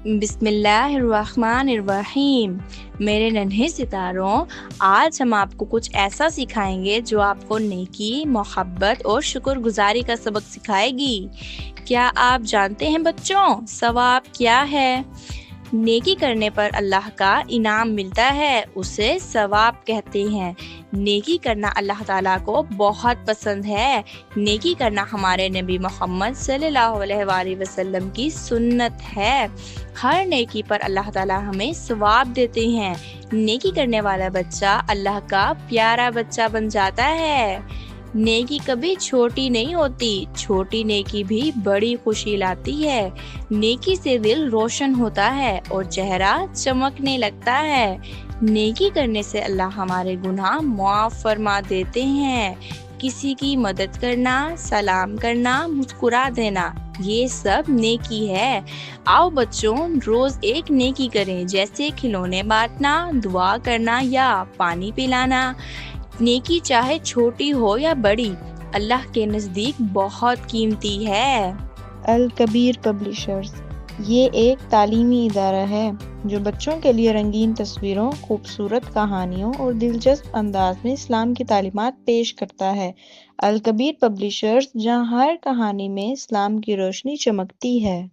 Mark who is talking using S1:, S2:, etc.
S1: بسم اللہ الرحمن الرحیم۔ میرے ننھے ستاروں، آج ہم آپ کو کچھ ایسا سکھائیں گے جو آپ کو نیکی، محبت اور شکر گزاری کا سبق سکھائے گی۔ کیا آپ جانتے ہیں بچوں، ثواب کیا ہے؟ نیکی کرنے پر اللہ کا انعام ملتا ہے، اسے ثواب کہتے ہیں۔ نیکی کرنا اللہ تعالیٰ کو بہت پسند ہے۔ نیکی کرنا ہمارے نبی محمد صلی اللہ علیہ وآلہ وسلم کی سنت ہے۔ ہر نیکی پر اللہ تعالیٰ ہمیں ثواب دیتے ہیں۔ نیکی کرنے والا بچہ اللہ کا پیارا بچہ بن جاتا ہے۔ نیکی کبھی چھوٹی نہیں ہوتی، چھوٹی نیکی بھی بڑی خوشی لاتی ہے۔ نیکی سے دل روشن ہوتا ہے اور چہرہ چمکنے لگتا ہے۔ نیکی کرنے سے اللہ ہمارے گناہ معاف فرما دیتے ہیں۔ کسی کی مدد کرنا، سلام کرنا، مسکرا دینا، یہ سب نیکی ہے۔ آؤ بچوں، روز ایک نیکی کریں، جیسے کھلونے بانٹنا، دعا کرنا یا پانی پلانا۔ نیکی چاہے چھوٹی ہو یا بڑی، اللہ کے نزدیک بہت قیمتی ہے۔
S2: الکبیر پبلشرز یہ ایک تعلیمی ادارہ ہے جو بچوں کے لیے رنگین تصویروں، خوبصورت کہانیوں اور دلچسپ انداز میں اسلام کی تعلیمات پیش کرتا ہے۔ الکبیر پبلشرز، جہاں ہر کہانی میں اسلام کی روشنی چمکتی ہے۔